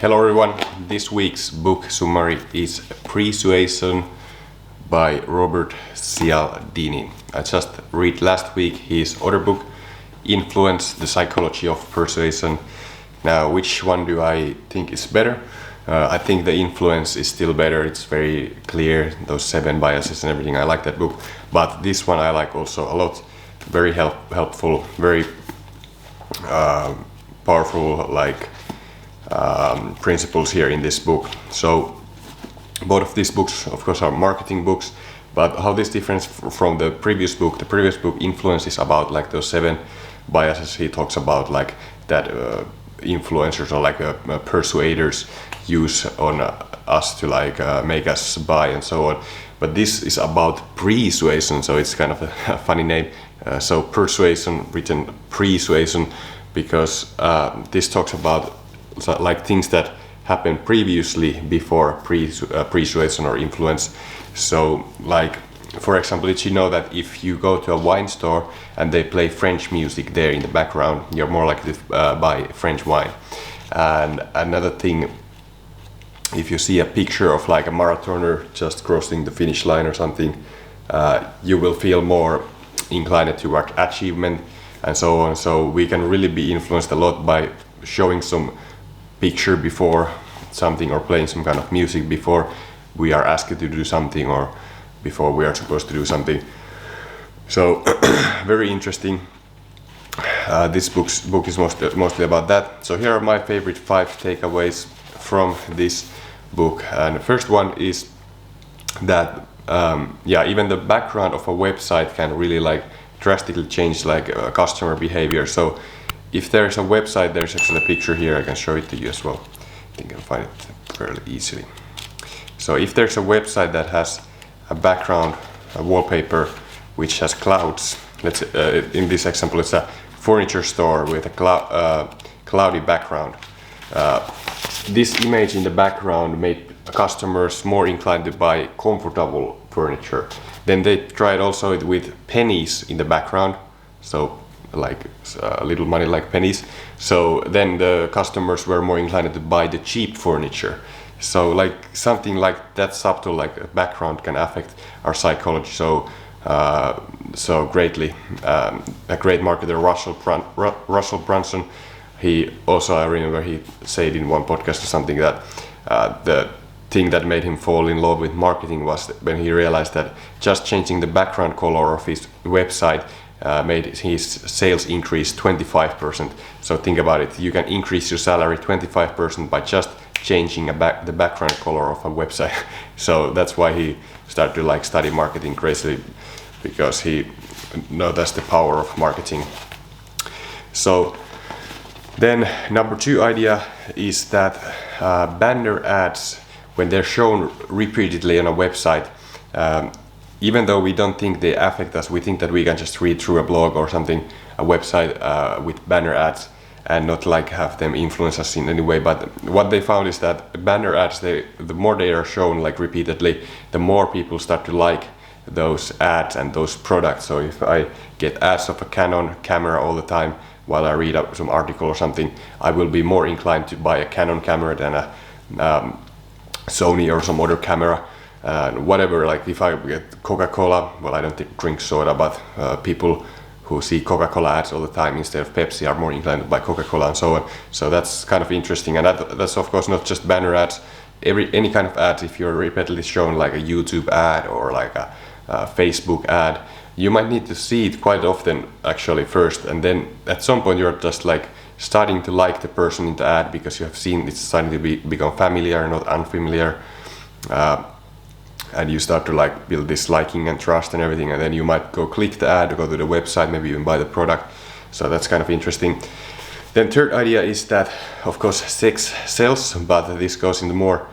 Hello everyone, this week's book summary is Pre-Suasion by Robert Cialdini. I just read last week his other book, Influence, the Psychology of Persuasion. Now, which one do I think is better? I think the Influence is still better. It's very clear, those 7 biases and everything. I like that book, but this one I like also a lot. Very helpful, very powerful, principles here in this book. So both of these books, of course, are marketing books, but how this differs from the previous book? The previous book, Influence, is about like those 7 biases. He talks about like that influencers or persuaders use on us to make us buy and so on. But this is about Pre-Suasion, so it's kind of a funny name. So persuasion, written Pre-Suasion, because this talks about like things that happened previously before persuasion or influence. So like, for example, did you know that if you go to a wine store and they play French music there in the background, you're more likely to buy French wine? And another thing, if you see a picture of like a marathoner just crossing the finish line or something, you will feel more inclined toward achievement and so on. So we can really be influenced a lot by showing some picture before something or playing some kind of music before we are asked to do something or before we are supposed to do something. So very interesting. This book is mostly about that. So here are my favorite 5 takeaways from this book. And the first one is that even the background of a website can really drastically change customer behavior. So if there's a website, there's actually a picture here, I can show it to you as well. I think I can find it fairly easily. So if there's a website that has a background, a wallpaper, which has clouds, let's in this example it's a furniture store with a cloudy background. This image in the background made customers more inclined to buy comfortable furniture. Then they tried also with pennies in the background, so a little money like pennies. So then the customers were more inclined to buy the cheap furniture. So something like that subtle, like a background, can affect our psychology so greatly. A great marketer, Russell Brunson, he also, I remember he said in one podcast or something that the thing that made him fall in love with marketing was when he realized that just changing the background color of his website made his sales increase 25%. So think about it, you can increase your salary 25% by just changing the background color of a website. So that's why he started to study marketing crazily, because he knows that's the power of marketing. So then number 2 idea is that banner ads, when they're shown repeatedly on a website, even though we don't think they affect us, we think that we can just read through a blog or something, a website with banner ads, and not have them influence us in any way. But what they found is that banner ads, the more they are shown repeatedly, the more people start to like those ads and those products. So if I get ads of a Canon camera all the time while I read up some article or something, I will be more inclined to buy a Canon camera than a Sony or some other camera. Whatever, if I get Coca-Cola, well, I don't drink soda, but people who see Coca-Cola ads all the time instead of Pepsi are more inclined to buy Coca-Cola and so on. So that's kind of interesting, and that's of course not just banner ads. Any kind of ads, if you're repeatedly shown a YouTube ad or a Facebook ad, you might need to see it quite often actually first, and then at some point you're just starting to like the person in the ad because you have seen it's starting to become familiar, not unfamiliar. And you start to build this liking and trust and everything, and then you might go click the ad, go to the website, maybe even buy the product. So that's kind of interesting. Then third idea is that of course sex sells, but this goes into more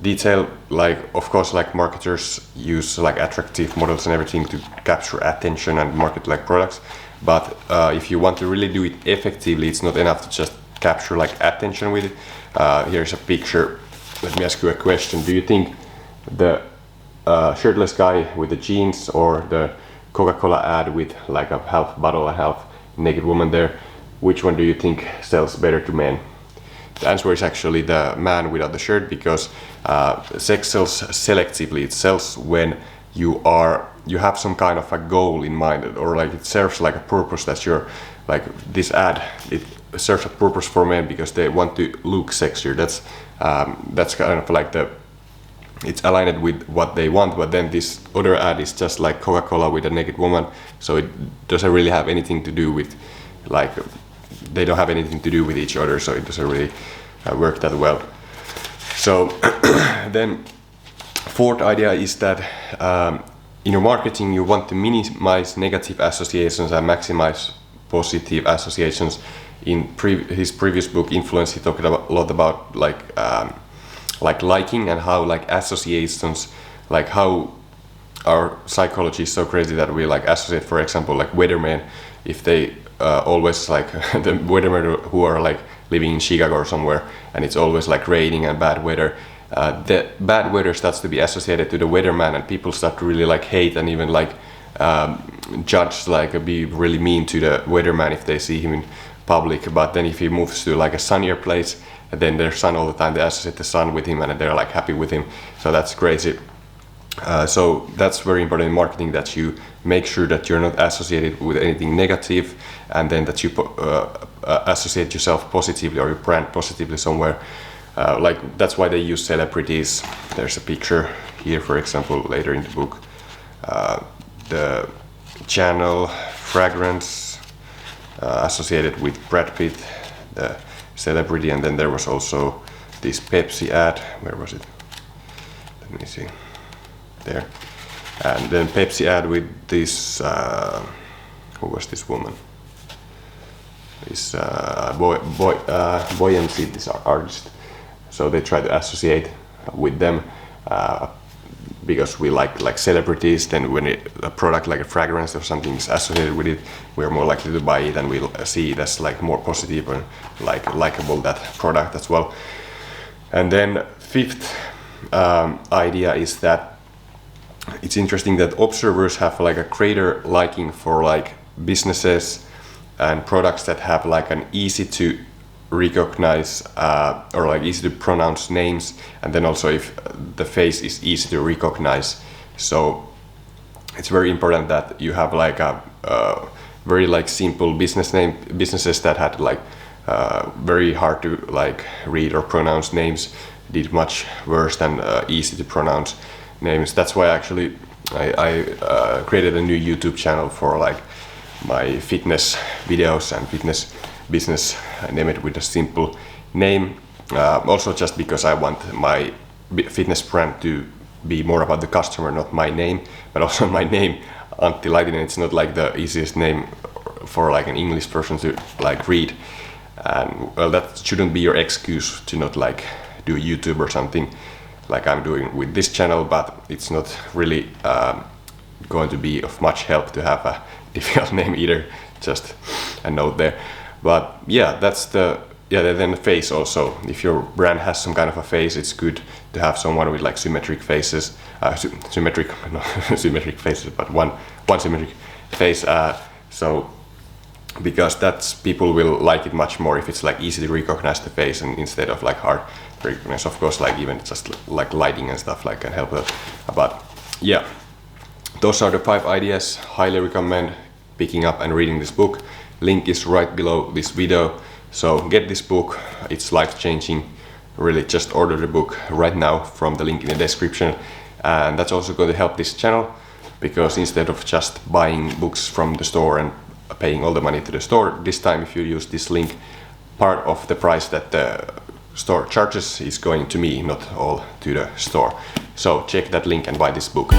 detail. Of course marketers use attractive models and everything to capture attention and market products, but if you want to really do it effectively, it's not enough to just capture attention with it. Here's a picture. Let me ask you a question. Do you think the shirtless guy with the jeans or the Coca-Cola ad with a half bottle and half naked woman there, which one do you think sells better to men? the answer is actually the man without the shirt, because sex sells selectively. It sells when you have some kind of a goal in mind, or like it serves like a purpose that you're like this ad. It serves a purpose for men because they want to look sexier. That's kind of like it's aligned with what they want. But then this other ad is just like Coca-Cola with a naked woman, so it doesn't really have anything to do with like they don't have anything to do with each other, so it doesn't really work that well. So then fourth idea is that in your marketing you want to minimize negative associations and maximize positive associations. In his previous book Influence, he talked a lot about like liking and how like associations, like how our psychology is so crazy that we like associate, for example, like weathermen. If they always like the weathermen who are like living in Chicago or somewhere, and it's always like raining and bad weather, the bad weather starts to be associated to the weatherman, and people start to really like hate and even like judge, like be really mean to the weatherman if they see him in public. But then if he moves to like a sunnier place, then there's sun all the time, they associate the sun with him and they're like happy with him. So that's crazy. So that's very important in marketing, that you make sure that you're not associated with anything negative, and then that you associate yourself positively or your brand positively somewhere. Like that's why they use celebrities. There's a picture here, for example, later in the book. The Channel fragrance associated with Brad Pitt, the celebrity, and then there was also this Pepsi ad. Where was it? Let me see. There. And then Pepsi ad with this, who was this woman? This Buoyancy, this artist. So they try to associate with them because we like celebrities. Then when a product like a fragrance or something is associated with it, we're more likely to buy it, and we'll see it as like more positive and like likable, that product as well. And then fifth idea is that it's interesting that observers have like a greater liking for like businesses and products that have like an easy to recognize or like easy to pronounce names, and then also if the face is easy to recognize. So it's very important that you have like a very like simple businesses that had like very hard to like read or pronounce names did much worse than easy to pronounce names. That's why actually I created a new YouTube channel for like my fitness videos and fitness business. I name it with a simple name, also just because I want my fitness brand to be more about the customer, not my name. But also my name, Antti Laitinen, it's not like the easiest name for like an English person to like read, and well, that shouldn't be your excuse to not like do YouTube or something like I'm doing with this channel. But it's not really going to be of much help to have a difficult name either. Just a note there. But yeah, that's then the face also. If your brand has some kind of a face, it's good to have someone with like symmetric faces, symmetric faces, but one symmetric face. So because that's, people will like it much more if it's like easy to recognize the face, and instead of like hard to recognize. Of course, like even just like lighting and stuff like can help that. But yeah, those are the 5 ideas. Highly recommend picking up and reading this book. Link is right below this video. So get this book, it's life-changing. Really, just order the book right now from the link in the description. And that's also going to help this channel, because instead of just buying books from the store and paying all the money to the store, this time if you use this link, part of the price that the store charges is going to me, not all to the store. So check that link and buy this book.